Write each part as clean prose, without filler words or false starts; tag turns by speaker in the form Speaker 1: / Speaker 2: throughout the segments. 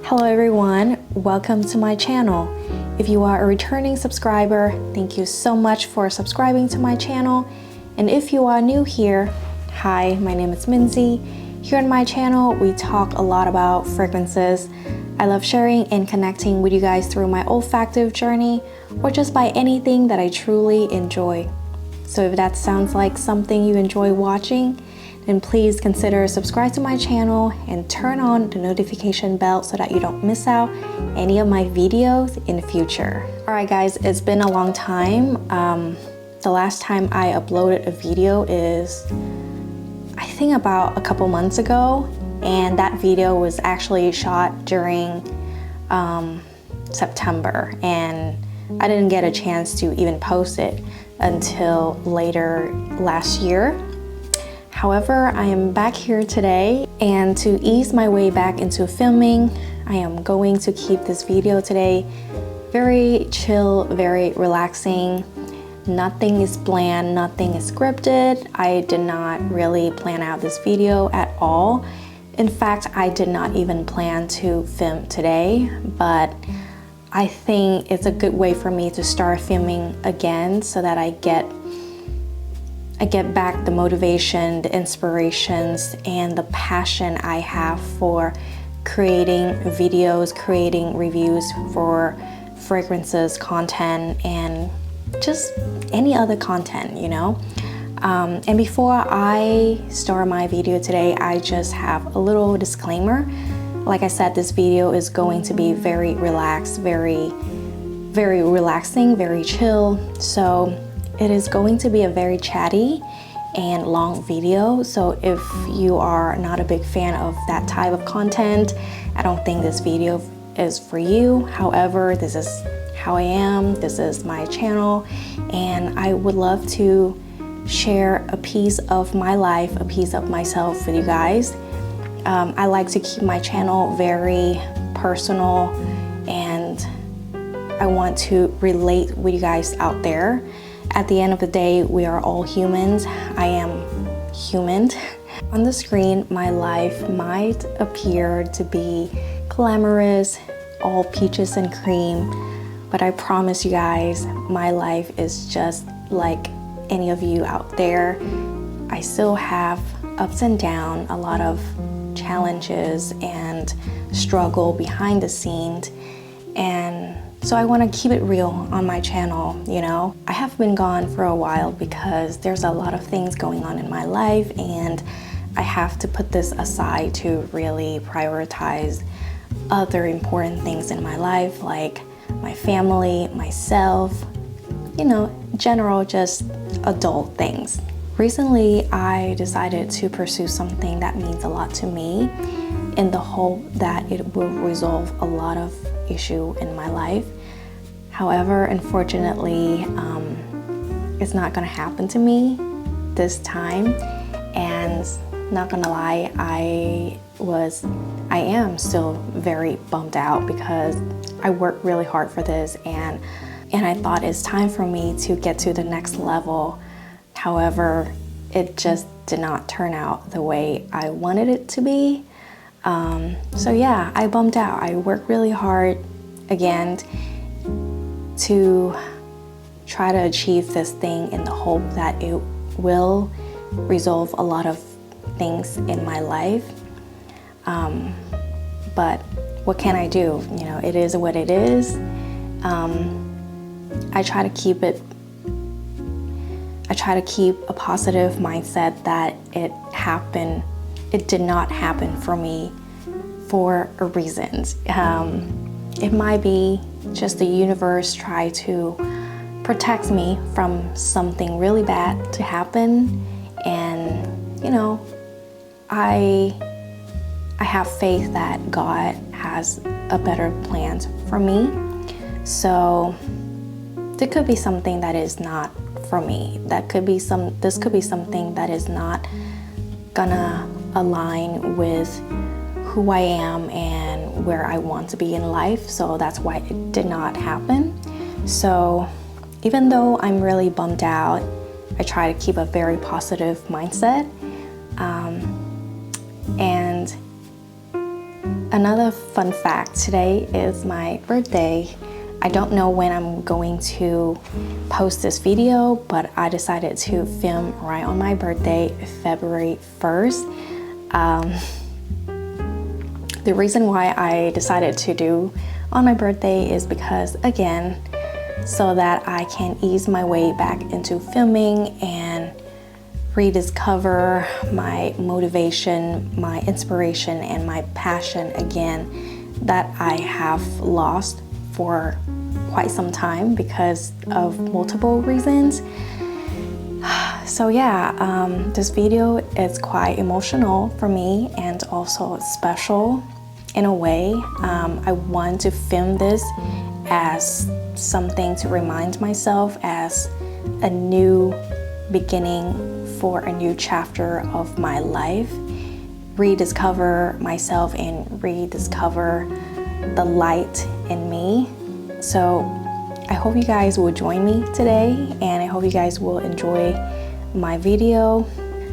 Speaker 1: Hello everyone, welcome to my channel. If you are a returning subscriber, thank you so much for subscribing to my channel. And if you are new here, hi, my name is Minzy. Here on my channel, we talk a lot about fragrances. I love sharing and connecting with you guys through my olfactive journey or just by anything that I truly enjoy. So if that sounds like something you enjoy watching, then please consider subscribe to my channel and turn on the notification bell so that you don't miss out any of my videos in the future. Alright guys, it's been a long time. The last time I uploaded a video is, I think about a couple months ago, and that video was actually shot during September, and I didn't get a chance to even post it until later last year. However, I am back here today, and to ease my way back into filming, I am going to keep this video today very chill, very relaxing. Nothing is planned, nothing is scripted. I did not really plan out this video at all. In fact, I did not even plan to film today, but I think it's a good way for me to start filming again so that I get back the motivation, the inspirations, and the passion I have for creating videos, creating reviews for fragrances, content, and just any other content, you know? And before I start my video today, I just have a little disclaimer. Like I said, this video is going to be very relaxed, very relaxing, very chill. So it is going to be a very chatty and long video. So if you are not a big fan of that type of content, I don't think this video is for you. However, this is how I am, this is my channel, and I would love to share a piece of my life, a piece of myself with you guys. I like to keep my channel very personal, and I want to relate with you guys out there. At the end of the day, we are all humans. I am human. On the screen, my life might appear to be glamorous, all peaches and cream, but I promise you guys, my life is just like any of you out there. I still have ups and downs, a lot of challenges and struggle behind the scenes, and so I want to keep it real on my channel, you know. I have been gone for a while because there's a lot of things going on in my life, and I have to put this aside to really prioritize other important things in my life, like my family, myself, you know, general just adult things. Recently, I decided to pursue something that means a lot to me in the hope that it will resolve a lot of issue in my life. However, unfortunately, it's not gonna happen to me this time, and not gonna lie, I am still very bummed out because I worked really hard for this, and I thought it's time for me to get to the next level. However, it just did not turn out the way I wanted it to be. So yeah, I bummed out. I worked really hard again to try to achieve this thing in the hope that it will resolve a lot of things in my life. But what can I do? You know, it is what it is. I try to keep a positive mindset that it did not happen for me for a reason. It might be just the universe try to protect me from something really bad to happen, and you know, I have faith that God has a better plan for me. So there could be something that is not for me. This could be something that is not gonna align with who I am and where I want to be in life. So that's why it did not happen. So even though I'm really bummed out, I try to keep a very positive mindset. And another fun fact, today is my birthday. I don't know when I'm going to post this video, but I decided to film right on my birthday, February 1st. The reason why I decided to do on my birthday is because, again, so that I can ease my way back into filming and rediscover my motivation, my inspiration, and my passion again that I have lost for quite some time because of multiple reasons. So yeah, this video is quite emotional for me and also special in a way. I want to film this as something to remind myself as a new beginning for a new chapter of my life, rediscover myself and rediscover the light in me. So I hope you guys will join me today, and I hope you guys will enjoy my video.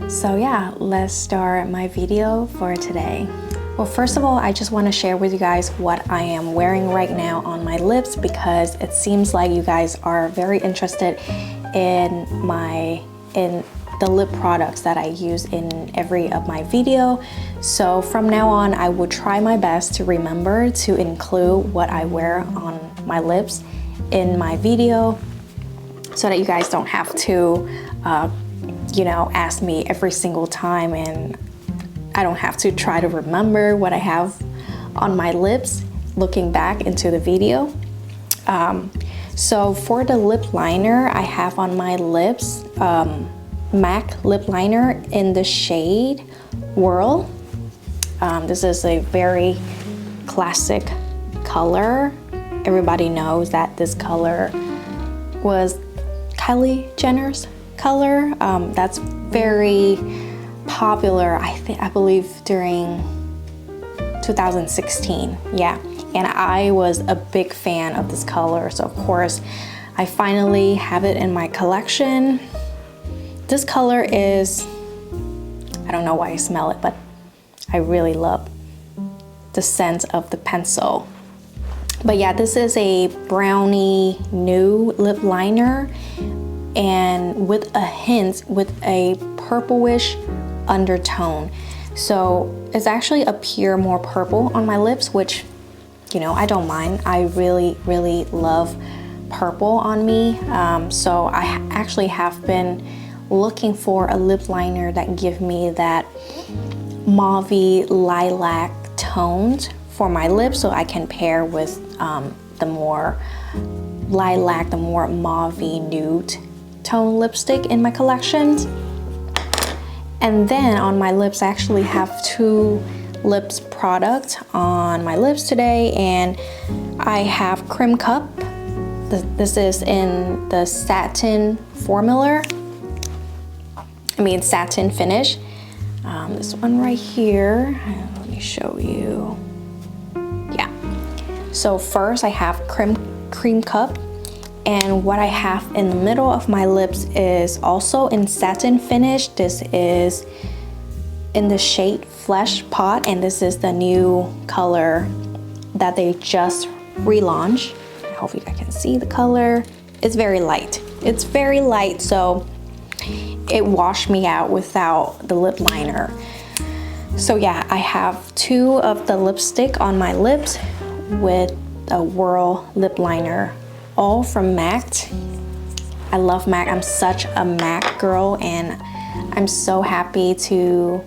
Speaker 1: So yeah, let's start my video for today. Well, first of all, I just want to share with you guys what I am wearing right now on my lips, because it seems like you guys are very interested in the lip products that I use in every of my video. So from now on, I will try my best to remember to include what I wear on my lips in my video, so that you guys don't have to ask me every single time, and I don't have to try to remember what I have on my lips looking back into the video. So for the lip liner, I have on my lips MAC lip liner in the shade Whirl. This is a very classic color. Everybody knows that this color was Kylie Jenner's color. That's very popular, I believe, during 2016. Yeah, and I was a big fan of this color, so of course I finally have it in my collection. This color is, I don't know why I smell it, but I really love the scent of the pencil. But yeah, this is a brownie nude lip liner, and with a purplish undertone. So it's actually a pure more purple on my lips, which, I don't mind. I really, really love purple on me. So I actually have been looking for a lip liner that give me that mauvey lilac tones for my lips, so I can pair with the more lilac, the more mauvey nude tone lipstick in my collections. And then on my lips, I actually have two lips product on my lips today, and I have Cream Cup. This is in the satin satin finish. This one right here, let me show you. Yeah, so first I have Cream Cup, and what I have in the middle of my lips is also in satin finish. This is in the shade Flesh Pot, and this is the new color that they just relaunched. I hope you guys can see the color. It's very light. It's very light, so it washed me out without the lip liner. So yeah, I have two of the lipstick on my lips with a Whirl lip liner, all from MAC. I love MAC. I'm such a MAC girl, and I'm so happy to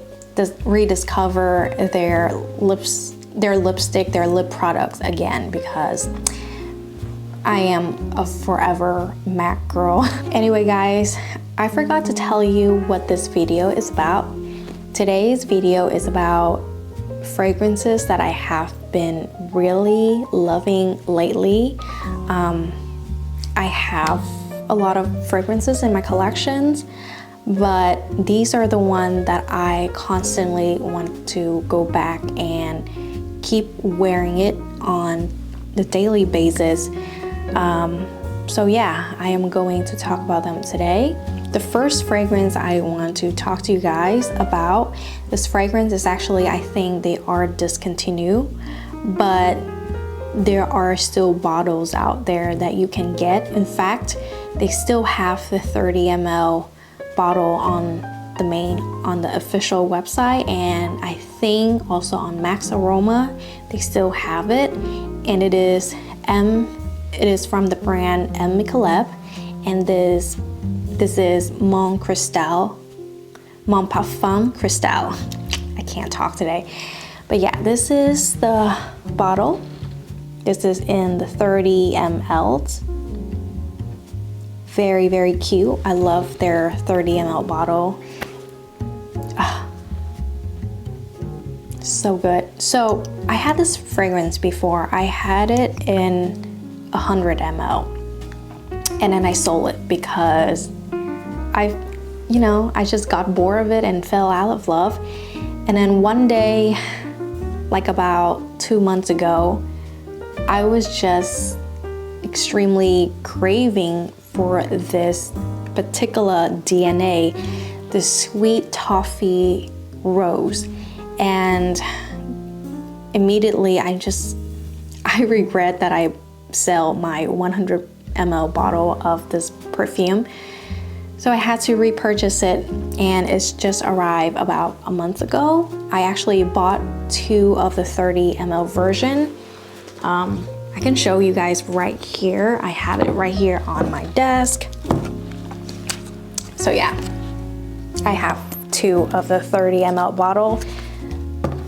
Speaker 1: rediscover their lipstick, their lip products again, because I am a forever MAC girl. Anyway guys, I forgot to tell you what this video is about. Today's video is about fragrances that I have been really loving lately. I have a lot of fragrances in my collections, but these are the ones that I constantly want to go back and keep wearing it on the daily basis. So yeah, I am going to talk about them today. The first fragrance I want to talk to you guys about, this fragrance is actually, I think they are discontinued, but there are still bottles out there that you can get. In fact, they still have the 30 ml bottle on the official website, and I think also on Max Aroma they still have it, and it is from the brand Micallef, and this is Mon Parfum Cristal. I can't talk today, but yeah, this is the bottle. This is in the 30 ml. Very, very cute. I love their 30 ml bottle. So good. So I had this fragrance before. I had it in 100 ml, and then I sold it because I just got bored of it and fell out of love. And then one day, like about 2 months ago, I was just extremely craving for this particular DNA, the sweet toffee rose, and immediately I regret that I sell my 100 ml bottle of this perfume. So I had to repurchase it, and it's just arrived about a month ago. I actually bought 2 of the 30 ml version. I can show you guys right here. I have it right here on my desk. So yeah, I have 2 of the 30 ml bottle.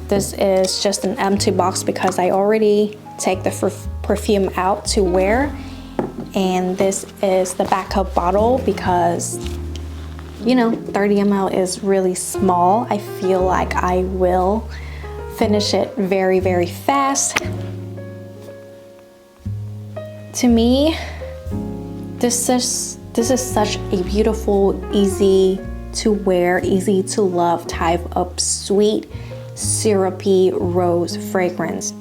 Speaker 1: This is just an empty box because I already take the perfume out to wear. And this is the backup bottle because, 30 ml is really small. I feel like I will finish it very, very fast. To me, this is such a beautiful, easy to wear, easy to love type of sweet, syrupy rose fragrance.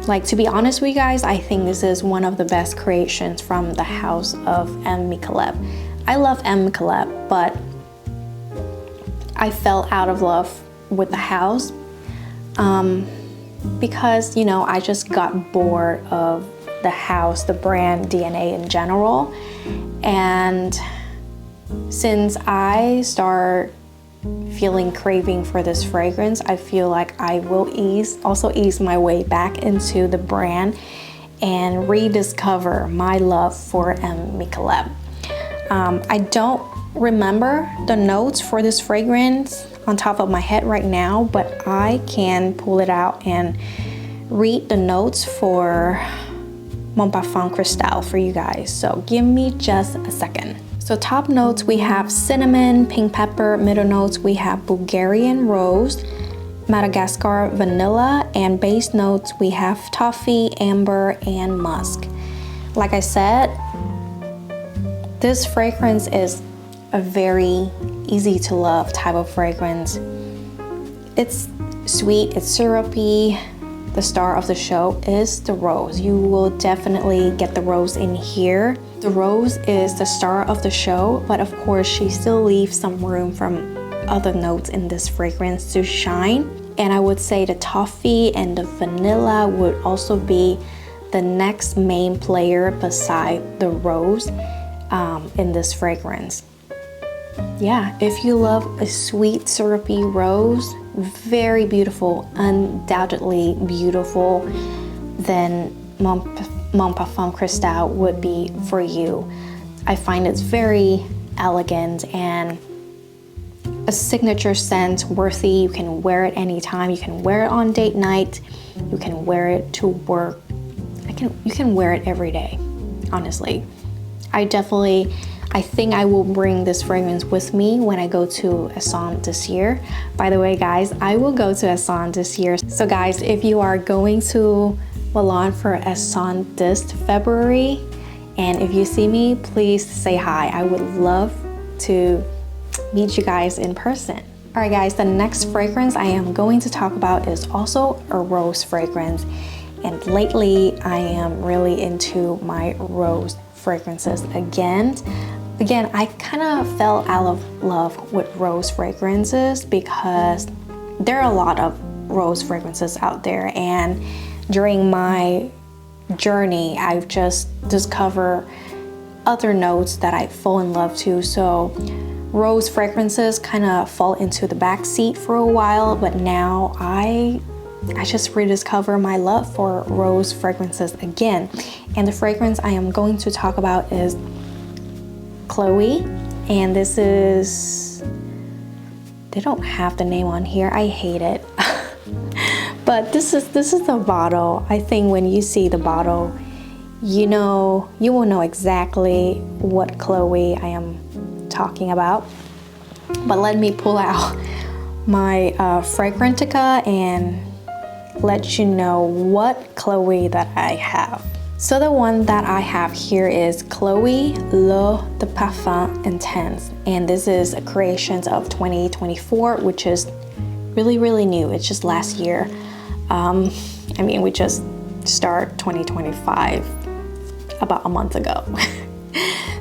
Speaker 1: Like, to be honest with you guys, I think this is one of the best creations from the house of Micallef. I love Micallef, but I fell out of love with the house because, I just got bored of the house, the brand DNA in general. And since I start feeling craving for this fragrance, I feel like I will ease my way back into the brand and rediscover my love for Micallef. I don't remember the notes for this fragrance on top of my head right now, but I can pull it out and read the notes for Mon Parfum Cristal for you guys. So give me just a second. So top notes, we have cinnamon, pink pepper. Middle notes, we have Bulgarian rose, Madagascar vanilla, and base notes, we have toffee, amber, and musk. Like I said, this fragrance is a very easy to love type of fragrance. It's sweet, it's syrupy. The star of the show is the rose. You will definitely get the rose in here. The rose is the star of the show, but of course she still leaves some room from other notes in this fragrance to shine. And I would say the toffee and the vanilla would also be the next main player beside the rose in this fragrance. Yeah, if you love a sweet syrupy rose, very beautiful, undoubtedly beautiful, then Mon Parfum Cristal would be for you. I find it's very elegant and a signature scent worthy. You can wear it anytime. You can wear it on date night. You can wear it to work. You can wear it every day, honestly. I think I will bring this fragrance with me when I go to AVANT this year. By the way, guys, I will go to AVANT this year. So guys, if you are going to Milan for AVANT this February, and if you see me, please say hi. I would love to meet you guys in person. All right, guys, the next fragrance I am going to talk about is also a rose fragrance. And lately, I am really into my rose fragrances again. Again, I kind of fell out of love with rose fragrances because there are a lot of rose fragrances out there, and during my journey, I've just discovered other notes that I fall in love to. So rose fragrances kind of fall into the back seat for a while, but now I just rediscover my love for rose fragrances again. And the fragrance I am going to talk about is Chloé, and this is, they don't have the name on here, I hate it. But this is the bottle. I think when you see the bottle, you will know exactly what Chloé I am talking about. But let me pull out my Fragrantica and let you know what Chloé that I have. So the one that I have here is Chloé Le de Parfum Intense, and this is a creation of 2024, which is really new. It's just last year. I mean, we just start 2025 about a month ago.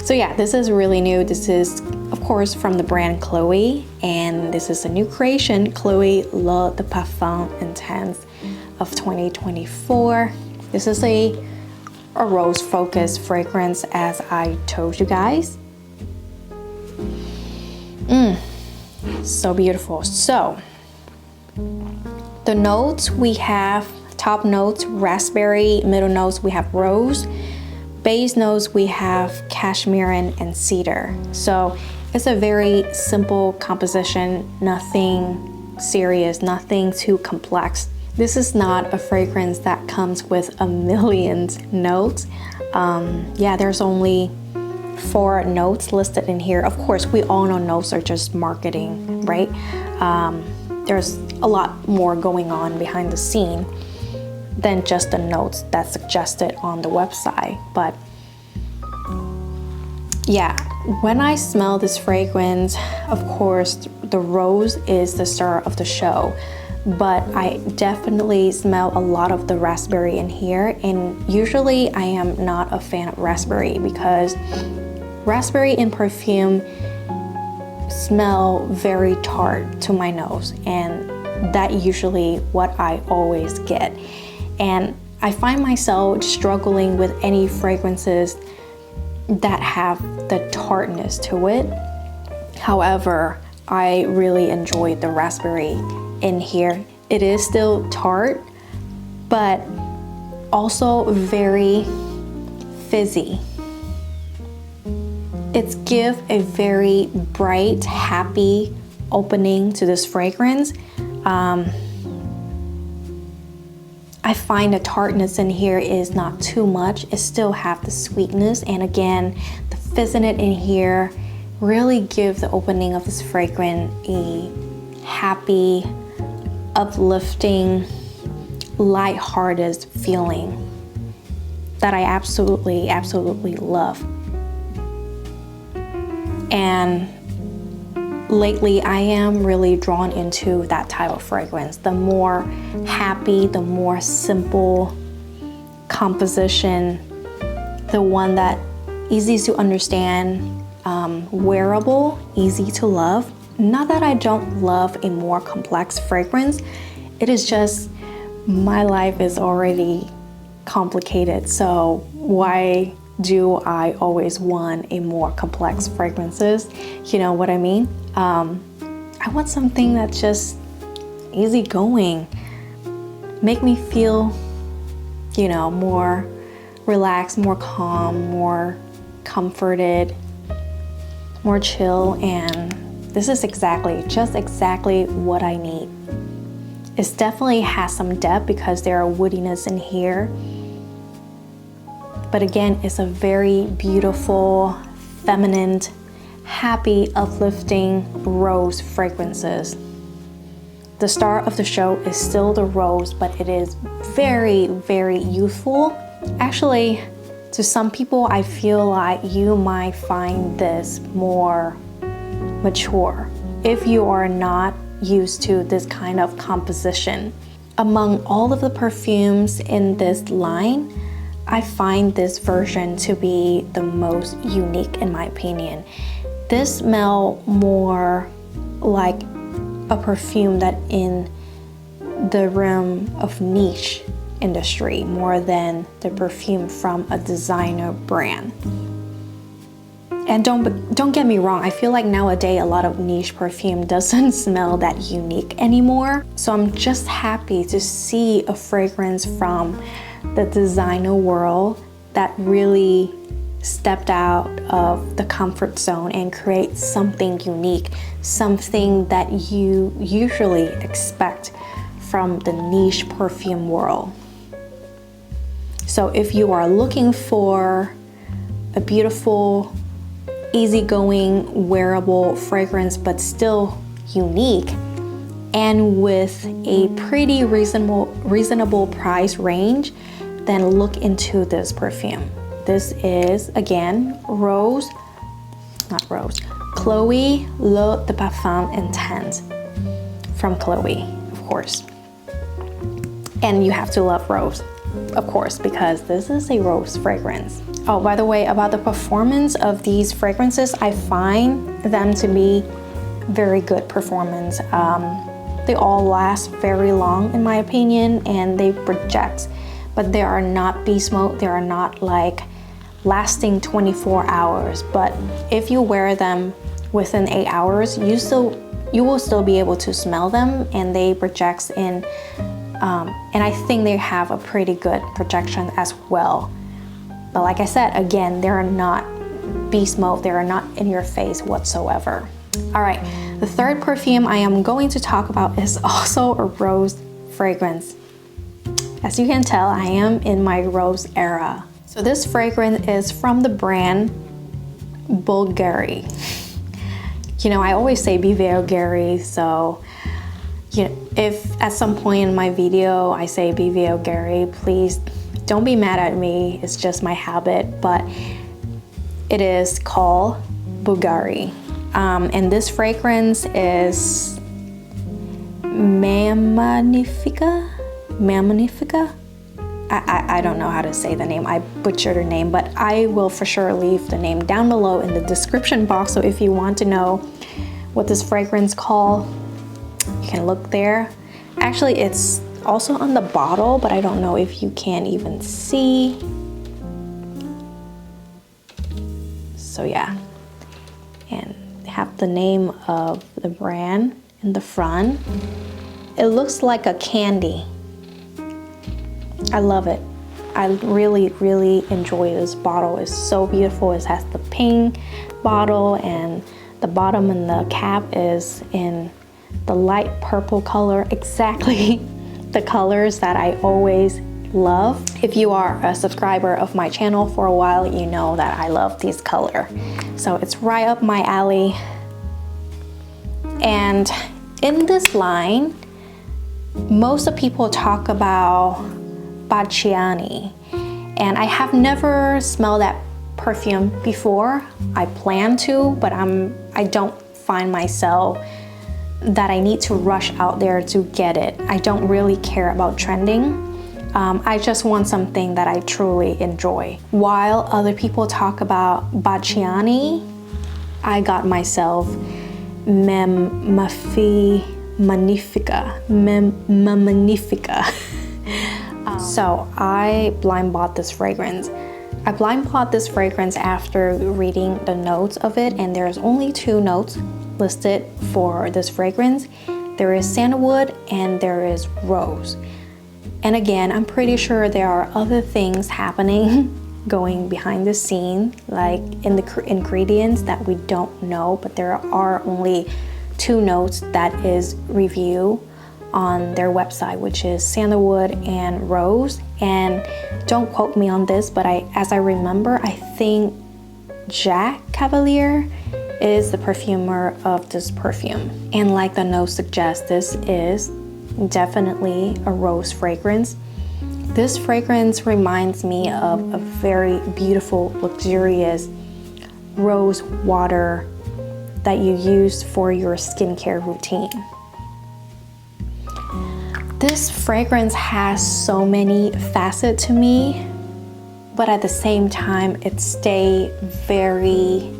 Speaker 1: So yeah, this is really new. This is, of course, from the brand Chloé, and this is a new creation, Chloé Le de Parfum Intense of 2024. This is a rose focused fragrance, as I told you guys. So beautiful. So the notes we have, top notes raspberry, middle notes we have rose, base notes we have cashmere and cedar. So it's a very simple composition, nothing serious, nothing too complex. This is not a fragrance that comes with a million notes. Yeah, there's only 4 notes listed in here. Of course, we all know notes are just marketing, right? There's a lot more going on behind the scene than just the notes that's suggested on the website. But yeah, when I smell this fragrance, of course, the rose is the star of the show, but I definitely smell a lot of the raspberry in here. And usually I am not a fan of raspberry because raspberry in perfume smell very tart to my nose, and that usually what I always get. And I find myself struggling with any fragrances that have the tartness to it. However, I really enjoy the raspberry in here. It is still tart, but also very fizzy. It's give a very bright, happy opening to this fragrance. I find the tartness in here is not too much. It still have the sweetness, and again, the fizziness in here really give the opening of this fragrance a happy, uplifting, light-hearted feeling that I absolutely love. And lately I am really drawn into that type of fragrance. The more happy, the more simple composition, the one that easy to understand, wearable, easy to love. Not that I don't love a more complex fragrance, it is just my life is already complicated, so why do I always want a more complex fragrances? You know what I mean? I want something that's just easygoing, make me feel, more relaxed, more calm, more comforted, more chill, and this is just exactly what I need. It definitely has some depth because there are woodiness in here. But again, it's a very beautiful, feminine, happy, uplifting rose fragrances. The star of the show is still the rose, but it is very youthful. Actually, to some people, I feel like you might find this more mature if you are not used to this kind of composition. Among all of the perfumes in this line, I find this version to be the most unique in my opinion. This smells more like a perfume that in the realm of niche industry more than the perfume from a designer brand. And don't get me wrong, I feel like nowadays a lot of niche perfume doesn't smell that unique anymore. So I'm just happy to see a fragrance from the designer world that really stepped out of the comfort zone and create something unique, something that you usually expect from the niche perfume world. So if you are looking for a beautiful, easygoing, wearable fragrance but still unique and with a pretty reasonable price range, then look into this perfume. This is again Chloé L'Eau de Parfum Intense from Chloé, of course. And you have to love rose, of course, because this is a rose fragrance. Oh, by the way, about the performance of these fragrances, I find them to be very good performance. They all last very long in my opinion, and they project, but they are not beast mode. They are not like lasting 24 hours. But if you wear them within 8 hours, you will still be able to smell them, and they project in. And I think they have a pretty good projection as well. But like I said, again, they are not beast mode. They are not in your face whatsoever. All right, the third perfume I am going to talk about is also a rose fragrance. As you can tell, I am in my rose era. So this fragrance is from the brand Bulgari. You know, I always say Bulgari, so you know, if at some point in my video I say Bulgari, please don't be mad at me. It's just my habit, but it is called Bulgari. And this fragrance is Magnifica. I don't know how to say the name. I butchered the name, but I will for sure leave the name down below in the description box. So if you want to know what this fragrance called, you can look there. Actually, it's also on the bottle, but I don't know if you can even see. So yeah, and they have the name of the brand in the front. It looks like a candy. I love it. I really enjoy this bottle. It's so beautiful. It has the pink bottle, and the bottom and the cap is in the light purple color, exactly the colors that I always love. If you are a subscriber of my channel for a while, you know that I love this color. So it's right up my alley. And in this line, most of people talk about Kurkdjian, and I have never smelled that perfume before. I plan to, but I don't find myself that I need to rush out there to get it. I don't really care about trending. I just want something that I truly enjoy. While other people talk about Kurkdjian, I got myself Magnifica. So I blind bought this fragrance. I blind bought this fragrance after reading the notes of it, and there's only 2 notes listed for this fragrance. There is sandalwood and there is rose. And again, I'm pretty sure there are other things happening going behind the scene, like in the ingredients that we don't know, but there are only 2 notes that is review on their website, which is sandalwood and rose. And don't quote me on this, but as I remember, I think Jack Cavalier is the perfumer of this perfume. And like the note suggests, this is definitely a rose fragrance. This fragrance reminds me of a very beautiful, luxurious rose water that you use for your skincare routine. This fragrance has so many facets to me. but at the same time it stay very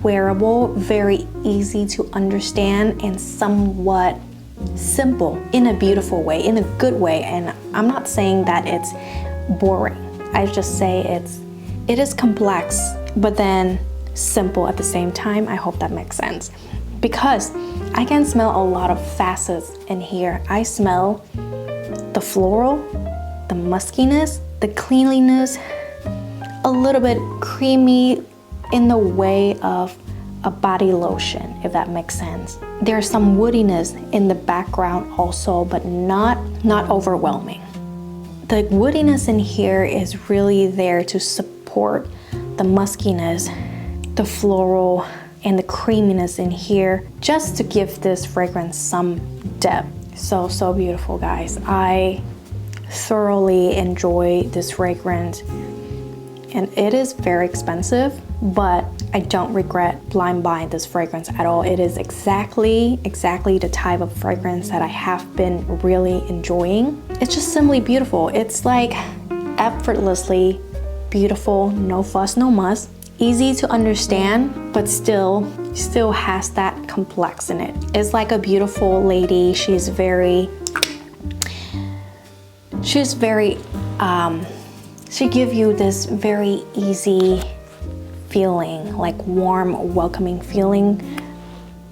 Speaker 1: wearable, very easy to understand, and somewhat simple in a beautiful way, in a good way. And I'm not saying that it's boring. I just say it is complex, but then simple at the same time. I hope that makes sense. Because I can smell a lot of facets in here. I smell the floral, the muskiness, the cleanliness, a little bit creamy in the way of a body lotion, if that makes sense. There's some woodiness in the background also, but not overwhelming. The woodiness in here is really there to support the muskiness, the floral, and the creaminess in here, just to give this fragrance some depth. So beautiful, guys. I thoroughly enjoy this fragrance, and it is very expensive, but I don't regret blind buying this fragrance at all. It is exactly the type of fragrance that I have been really enjoying. It's just simply beautiful. It's like effortlessly beautiful, no fuss, no muss. Easy to understand, but still has that complex in it. It's like a beautiful lady. She's very, she gives you this very easy feeling, like warm, welcoming feeling.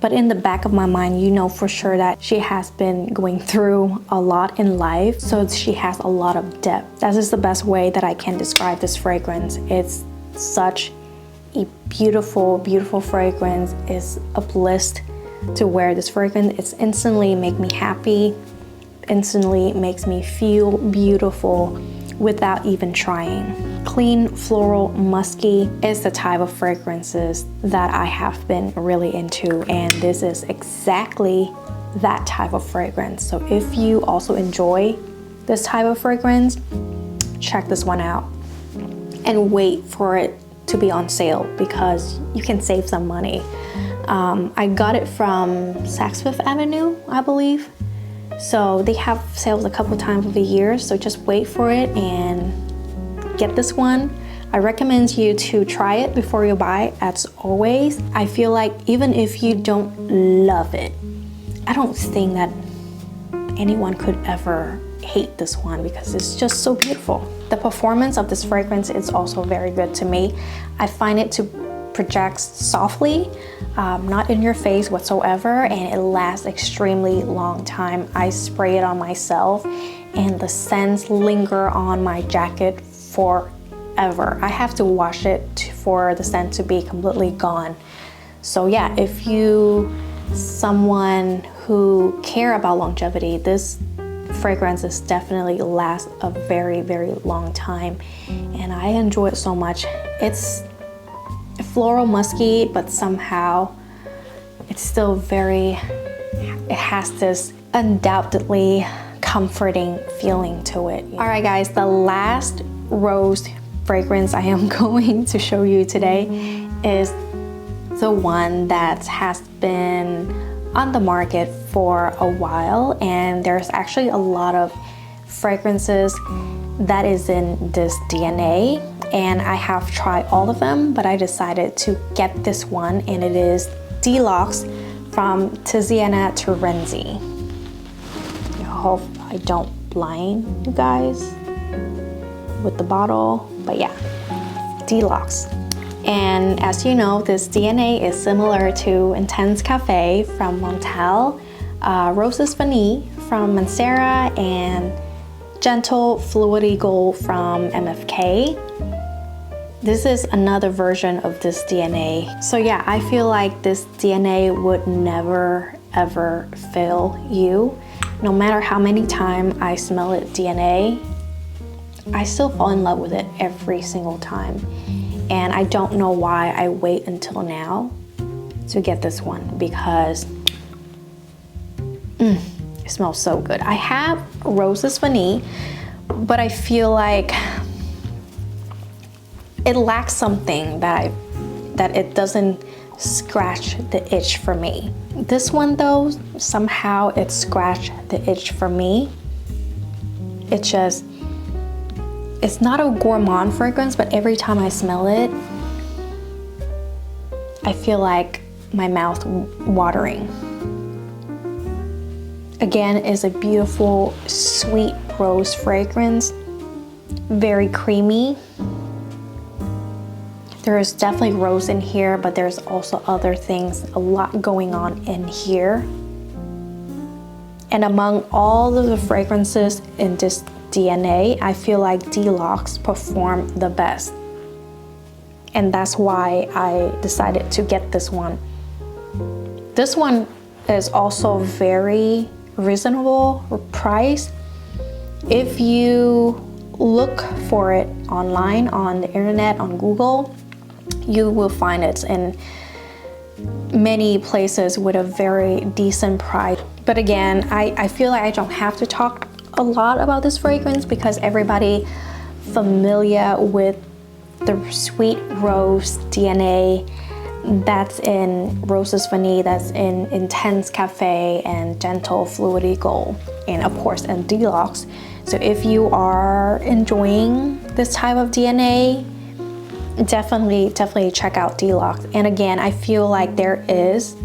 Speaker 1: But in the back of my mind, you know for sure that she has been going through a lot in life, so she has a lot of depth. That is the best way that I can describe this fragrance. It's such a beautiful, beautiful fragrance. It's a bliss to wear this fragrance. It's instantly make me happy, instantly makes me feel beautiful without even trying. Clean, floral, musky is the type of fragrances that I have been really into, and this is exactly that type of fragrance. So if you also enjoy this type of fragrance, check this one out and wait for it to be on sale, because you can save some money. I got it from Saks Fifth Avenue, I believe. So they have sales a couple times of the year, so just wait for it and get this one. I recommend you to try it before you buy, as always. I feel like even if you don't love it, I don't think that anyone could ever hate this one, because it's just so beautiful. The performance of this fragrance is also very good to me. I find it to project softly, not in your face whatsoever, and it lasts extremely long time. I spray it on myself and the scents linger on my jacket forever. I have to wash it for the scent to be completely gone. So yeah, if you someone who care about longevity, this fragrances definitely last a very, very long time, and I enjoy it so much. It's floral musky, but somehow it's still it has this undoubtedly comforting feeling to it. All right, guys, the last rose fragrance I am going to show you today is the one that has been on the market for a while, and there's actually a lot of fragrances that is in this DNA, and I have tried all of them, but I decided to get this one, and it is Delox from Tiziana Terenzi. I hope I don't blind you guys with the bottle, but yeah, Delox. And as you know, this DNA is similar to Intense Cafe from Montel, Roses Vanille from Mancera, and Gentle Fluidy Gold from MFK. This is another version of this DNA. So yeah, I feel like this DNA would never ever fail you. No matter how many times I smell it DNA, I still fall in love with it every single time. And I don't know why I wait until now to get this one, because it smells so good. I have Roses Vanille, but I feel like it lacks something that it doesn't scratch the itch for me. This one though, somehow it scratched the itch for me. It it's not a gourmand fragrance, but every time I smell it, I feel like my mouth watering. Again, it's a beautiful sweet rose fragrance, very creamy. There is definitely rose in here, but there's also other things, a lot going on in here. And among all of the fragrances in this DNA, I feel like Delox performed the best. And that's why I decided to get this one. This one is also very reasonable price. If you look for it online, on the internet, on Google, you will find it in many places with a very decent price. But again, I feel like I don't have to talk a lot about this fragrance because everybody familiar with the sweet rose DNA that's in Roses Vanille, that's in Intense Cafe and Gentle Fluidy Gold, and of course in Deluxe. So if you are enjoying this type of DNA, definitely check out Deluxe. And again, I feel like there is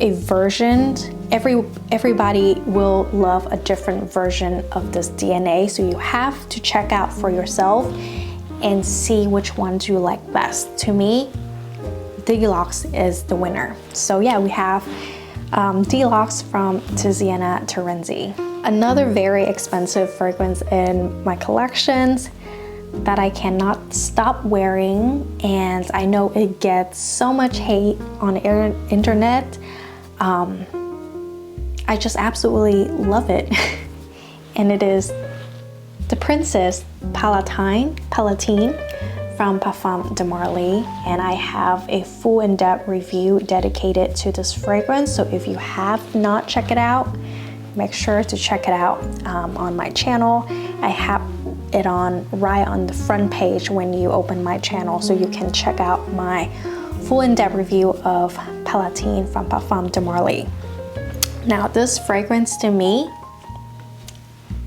Speaker 1: a version, everybody will love a different version of this DNA, so you have to check out for yourself and see which ones you like best. To me, Deluxe is the winner. So yeah, we have Deluxe from Tiziana Terenzi. Another very expensive fragrance in my collections that I cannot stop wearing, and I know it gets so much hate on the internet. I just absolutely love it. And it is the Princess Palatine from Parfum de Marly, and I have a full in-depth review dedicated to this fragrance. So if you have not checked it out, make sure to check it out on my channel. I have it right on the front page when you open my channel, so you can check out my full in-depth review of Palatine from Parfum de Marly. Now, this fragrance to me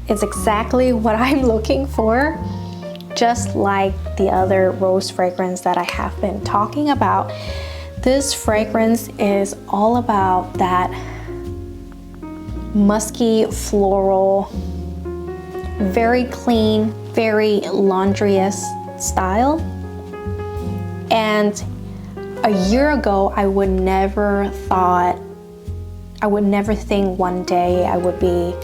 Speaker 1: is exactly what I'm looking for, just like the other rose fragrance that I have been talking about. This fragrance is all about that musky, floral, very clean, very laundryous style. And a year ago, I would never think one day I would be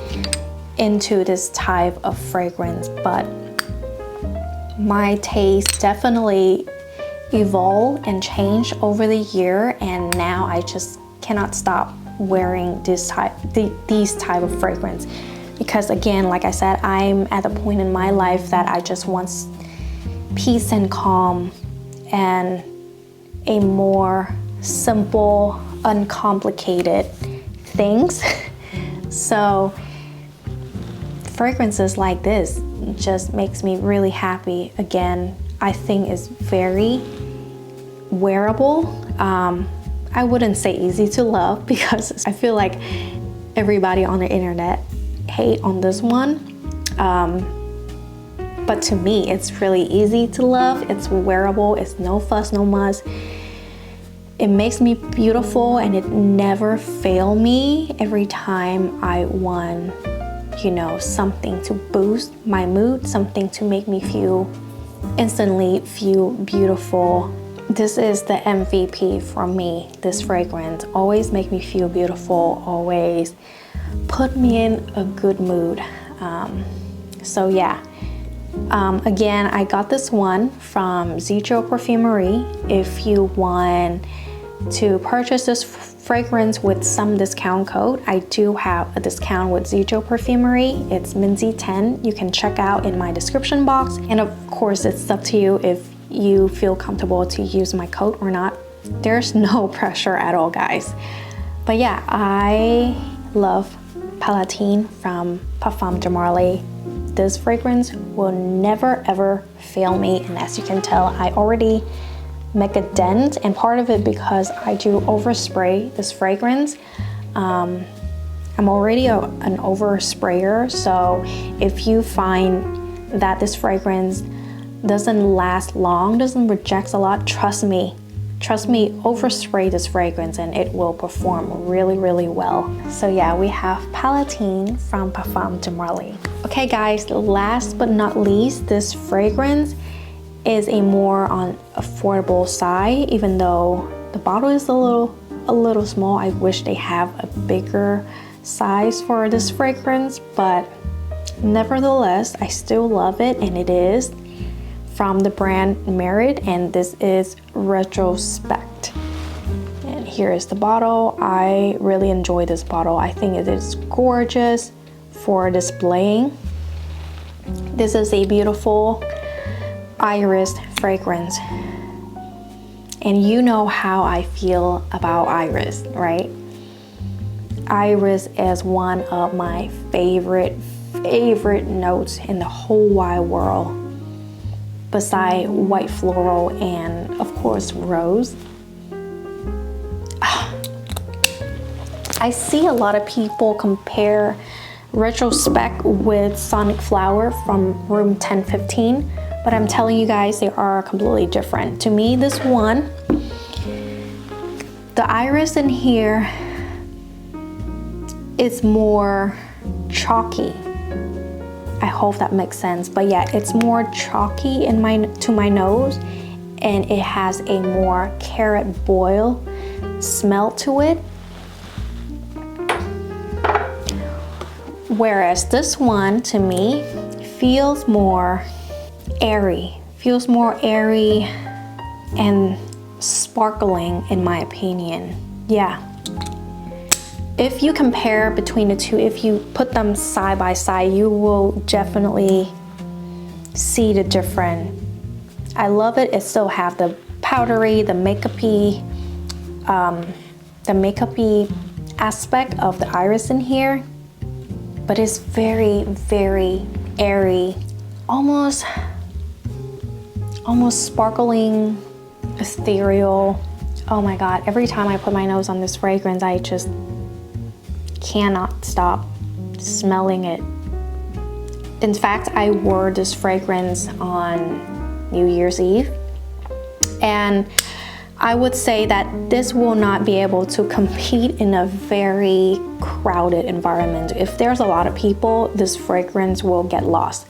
Speaker 1: into this type of fragrance, but my taste definitely evolved and changed over the year, and now I just cannot stop wearing these type of fragrance, because again, like I said, I'm at a point in my life that I just want peace and calm and a more simple, uncomplicated things. So fragrances like this just makes me really happy. Again, I think it's very wearable. I wouldn't say easy to love, because I feel like everybody on the internet hate on this one. But to me, it's really easy to love. It's wearable, it's no fuss, no muss. It makes me beautiful, and it never fails me every time I want, something to boost my mood, something to make me instantly feel beautiful. This is the MVP for me, this fragrance. Always make me feel beautiful, always put me in a good mood. So yeah, again, I got this one from Zidro Parfumery. If you want to purchase this fragrance with some discount code, I do have a discount with Zidro Parfumery. It's minzy10. You can check out in my description box. And of course, it's up to you if you feel comfortable to use my code or not. There's no pressure at all, guys. But yeah, I love Palatine from Parfum de Marly. This fragrance will never ever fail me, and as you can tell, I already make a dent, and part of it because I do overspray this fragrance. I'm already an oversprayer, so if you find that this fragrance doesn't last long, doesn't reject a lot, trust me, overspray this fragrance and it will perform really, really well. So yeah, we have Palatine from Parfums de Marly. Okay guys, last but not least, this fragrance is a more on affordable side, even though the bottle is a little small. I wish they have a bigger size for this fragrance, but nevertheless, I still love it, and it is from the brand Merit, and this is Retrospect. And here is the bottle. I really enjoy this bottle. I think it is gorgeous for displaying. This is a beautiful iris fragrance, and you know how I feel about iris, right? Iris is one of my favorite notes in the whole wide world, beside white floral and of course rose. I see a lot of people compare Retrospect with Sonic Flower from room 1015, but I'm telling you guys, they are completely different. To me, this one, the iris in here is more chalky. I hope that makes sense, but yeah, it's more chalky to my nose, and it has a more carrot boil smell to it. Whereas this one, to me, feels more airy and sparkling, in my opinion. Yeah. If you compare between the two, if you put them side by side, you will definitely see the difference. I love it. It still have the powdery, the makeup-y aspect of the iris in here, but it's very, very airy, almost sparkling, ethereal. Oh my God, every time I put my nose on this fragrance, I just cannot stop smelling it. In fact, I wore this fragrance on New Year's Eve, and I would say that this will not be able to compete in a very crowded environment. If there's a lot of people, this fragrance will get lost.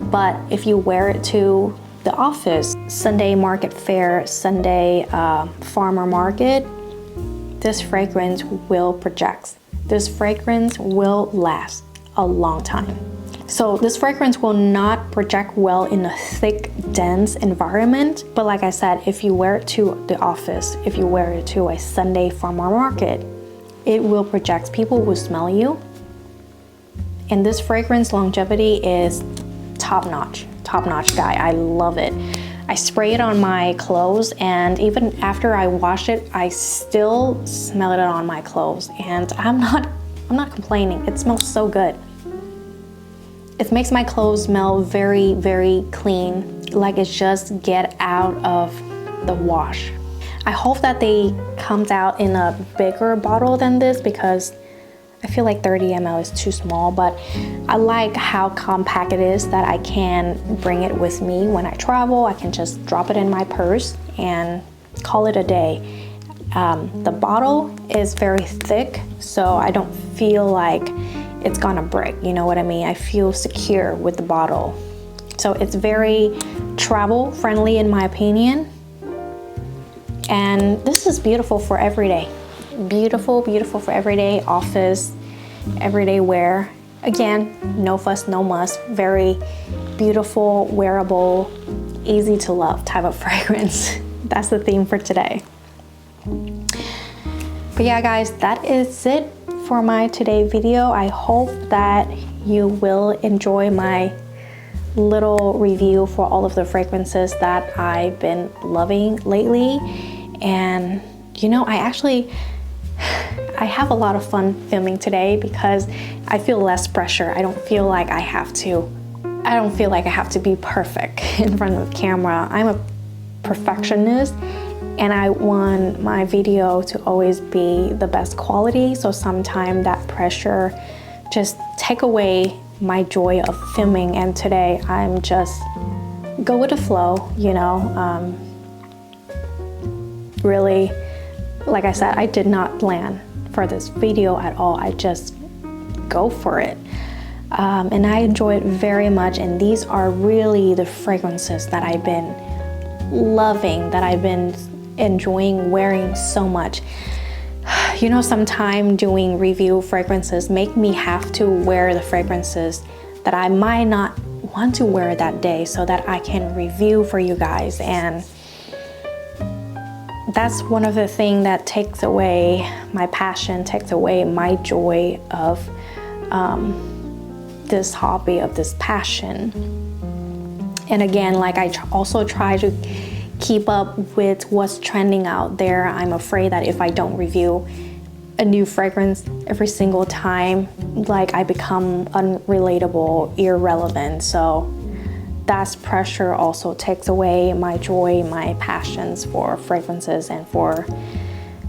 Speaker 1: But if you wear it to the office, Sunday market fair, Sunday farmer market, this fragrance will project. This fragrance will last a long time. So this fragrance will not project well in a thick, dense environment. But like I said, if you wear it to the office, if you wear it to a Sunday farmer market, it will project. People will smell you. And this fragrance longevity is top-notch guy. I love it. I spray it on my clothes, and even after I wash it, I still smell it on my clothes, and I'm not complaining. It smells so good. It makes my clothes smell very, very clean, like it's just get out of the wash. I hope that they comes out in a bigger bottle than this, because I feel like 30 ml is too small, but I like how compact it is, that I can bring it with me when I travel. I can just drop it in my purse and call it a day. The bottle is very thick, so I don't feel like it's gonna break, you know what I mean? I feel secure with the bottle. So it's very travel friendly in my opinion. And this is beautiful for everyday. Beautiful for everyday office, everyday wear. Again, no fuss, no muss. Very beautiful, wearable, easy to love type of fragrance. That's the theme for today. But yeah guys, that is it for my today video. I hope that you will enjoy my little review for all of the fragrances that I've been loving lately. And you know, I have a lot of fun filming today because I feel less pressure. I don't feel like I have to be perfect in front of the camera. I'm a perfectionist, and I want my video to always be the best quality. So sometimes that pressure just take away my joy of filming, and today I'm just go with the flow, you know. Really, like I said, I did not plan for this video at all. I just go for it. And I enjoy it very much, and these are really the fragrances that I've been loving, that I've been enjoying wearing so much. You know, sometimes doing review fragrances make me have to wear the fragrances that I might not want to wear that day so that I can review for you guys, and that's one of the things that takes away my passion, takes away my joy of this hobby, of this passion. And again, like I also try to keep up with what's trending out there. I'm afraid that if I don't review a new fragrance every single time, like I become unrelatable, irrelevant. So that pressure also takes away my joy, my passions for fragrances and for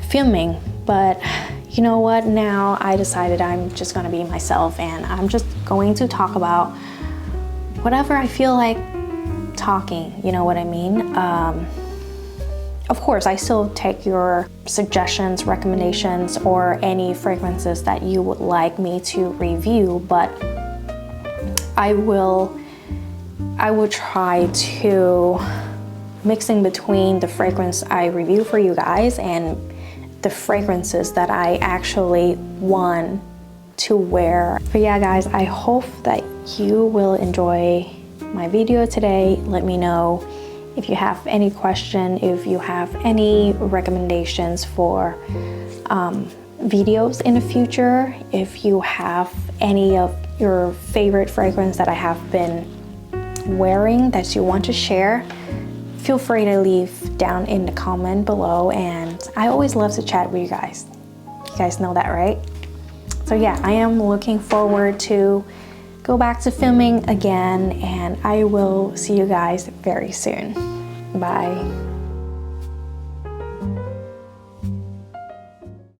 Speaker 1: filming. But you know what, now I decided I'm just gonna be myself, and I'm just going to talk about whatever I feel like talking, you know what I mean? Of course, I still take your suggestions, recommendations, or any fragrances that you would like me to review, but I will try to mix in between the fragrance I review for you guys and the fragrances that I actually want to wear. But yeah, guys, I hope that you will enjoy my video today. Let me know if you have any question, if you have any recommendations for videos in the future, if you have any of your favorite fragrance that I have been wearing that you want to share, feel free to leave down in the comment below, and I always love to chat with you guys. You guys know that, right? So yeah, I am looking forward to go back to filming again, and I will see you guys very soon. Bye.